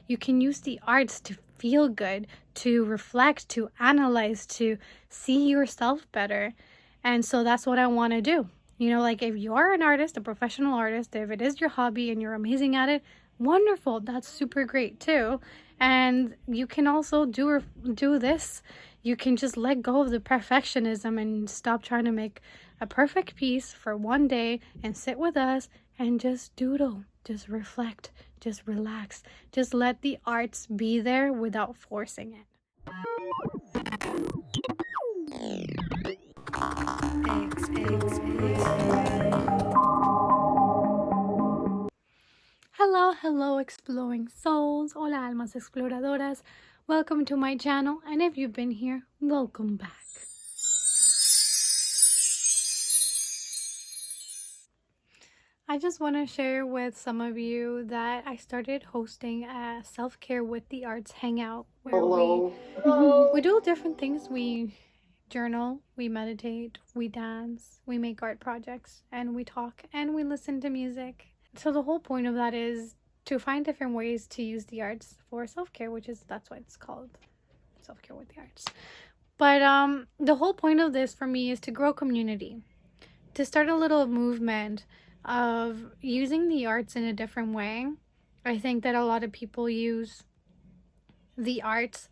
You can use the arts to feel good, to reflect, to analyze, to see yourself better. And so that's what I want to do. You know, like if you are an artist, a professional artist, if it is your hobby and you're amazing at it, wonderful. That's super great too. And you can also do this. You can just let go of the perfectionism and stop trying to make a perfect piece for one day and sit with us and just doodle, just reflect, just relax, just let the arts be there without forcing it. Hello, exploring souls. Hola, almas exploradoras. Welcome to my channel, and if you've been here, welcome back. I just want to share with some of you that I started hosting a self-care with the arts hangout where we do different things. We journal, we meditate, we dance, we make art projects, and we talk and we listen to music. So the whole point of that is to find different ways to use the arts for self-care, that's why it's called self-care with the arts. But the whole point of this for me is to grow community, to start a little movement of using the arts in a different way. I think that a lot of people use the arts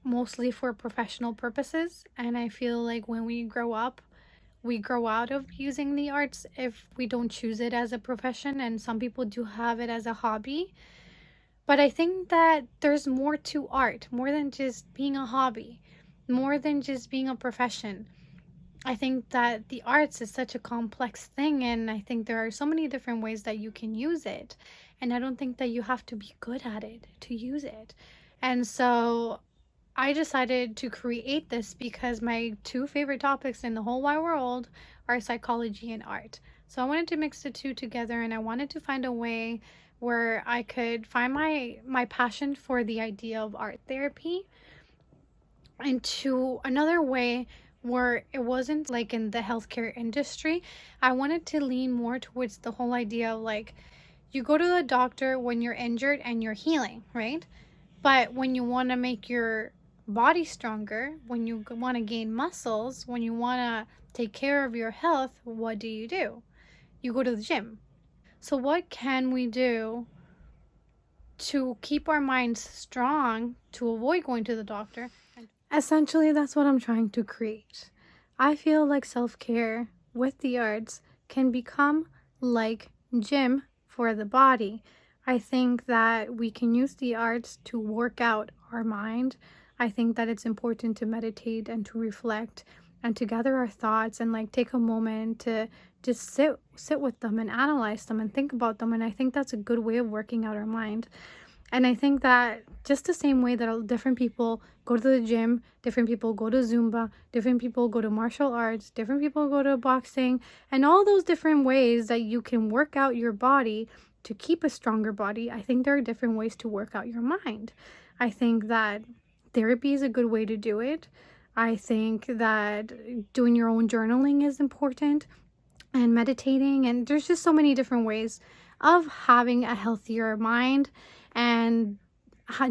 mostly for professional purposes, and I feel like when we grow up, we grow out of using the arts if we don't choose it as a profession, and some people do have it as a hobby. But I think that there's more to art, more than just being a hobby, more than just being a profession. I think that the arts is such a complex thing, and I think there are so many different ways that you can use it, and I don't think that you have to be good at it to use it. And so I decided to create this because my two favorite topics in the whole wide world are psychology and art. So I wanted to mix the two together, and I wanted to find a way where I could find my passion for the idea of art therapy into another way where it wasn't like in the healthcare industry. I wanted to lean more towards the whole idea of like, you go to the doctor when you're injured and you're healing, right? But when you want to make your body stronger, when you want to gain muscles, when you want to take care of your health, what do? You go to the gym. So what can we do to keep our minds strong to avoid going to the doctor? Essentially, that's what I'm trying to create. I feel like self-care with the arts can become like gym for the body. I think that we can use the arts to work out our mind. I think that it's important to meditate and to reflect and to gather our thoughts and like take a moment to just sit with them and analyze them and think about them. And I think that's a good way of working out our mind. And I think that just the same way that different people go to the gym, different people go to Zumba, different people go to martial arts, different people go to boxing, and all those different ways that you can work out your body to keep a stronger body, I think there are different ways to work out your mind. I think that therapy is a good way to do it. I think that doing your own journaling is important, and meditating, and there's just so many different ways of having a healthier mind and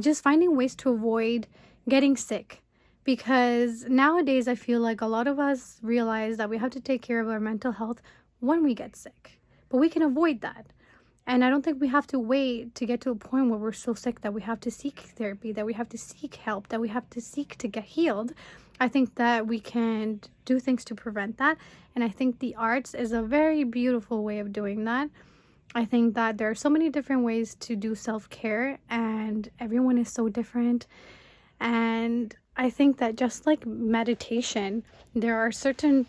just finding ways to avoid getting sick. Because nowadays I feel like a lot of us realize that we have to take care of our mental health when we get sick, but we can avoid that. And I don't think we have to wait to get to a point where we're so sick that we have to seek therapy, that we have to seek help, that we have to seek to get healed. I think that we can do things to prevent that. And I think the arts is a very beautiful way of doing that. I think that there are so many different ways to do self-care, and everyone is so different. And I think that just like meditation, there are certain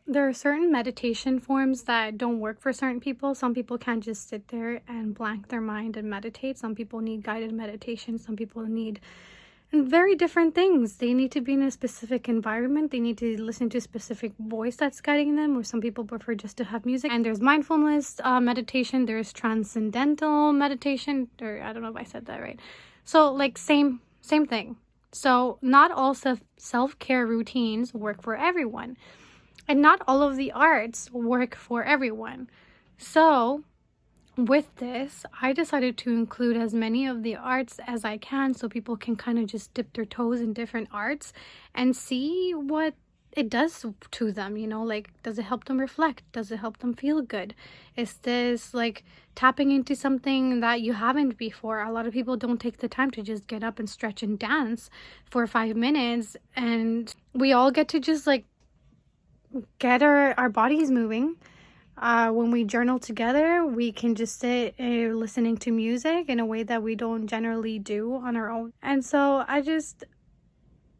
meditation forms that don't work for certain people. Some people can't just sit there and blank their mind and meditate. Some people need guided meditation. Some people need very different things. They need to be in a specific environment. They need to listen to a specific voice that's guiding them, or some people prefer just to have music. And there's mindfulness meditation. There's transcendental meditation, or I don't know if I said that right. So like same thing. So not all self-care routines work for everyone. And not all of the arts work for everyone. So with this, I decided to include as many of the arts as I can so people can kind of just dip their toes in different arts and see what it does to them, you know, like, does it help them reflect? Does it help them feel good? Is this like tapping into something that you haven't before? A lot of people don't take the time to just get up and stretch and dance for 5 minutes, and we all get to just like get our bodies moving. When we journal together, we can just sit listening to music in a way that we don't generally do on our own. And so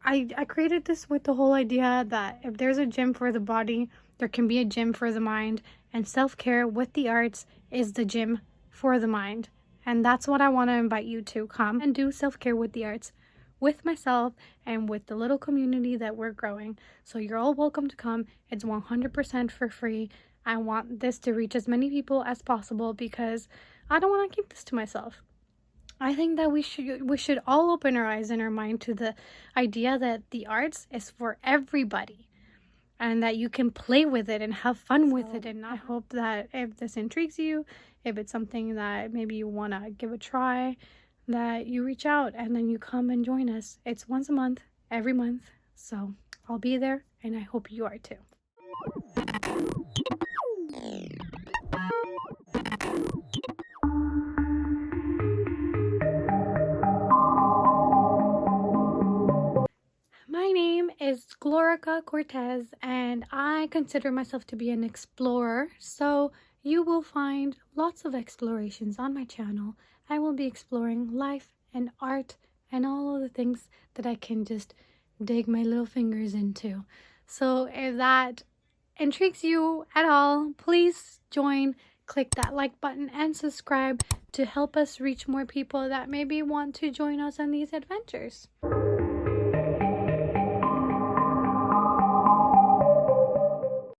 I created this with the whole idea that if there's a gym for the body, there can be a gym for the mind, and self-care with the arts is the gym for the mind. And that's what I want to invite you to come and do self-care with the arts with myself and with the little community that we're growing. So you're all welcome to come. It's 100% for free. I want this to reach as many people as possible because I don't want to keep this to myself. I think that we should all open our eyes and our mind to the idea that the arts is for everybody and that you can play with it and have fun with it. And I hope that if this intrigues you, if it's something that maybe you want to give a try, that you reach out and then you come and join us. It's once a month, every month. So I'll be there and I hope you are too. My name is gloricaakortez and I consider myself to be an explorer. So you will find lots of explorations on my channel. I will be exploring life and art and all of the things that I can just dig my little fingers into. So if that intrigues you at all, please join, click that like button and subscribe to help us reach more people that maybe want to join us on these adventures.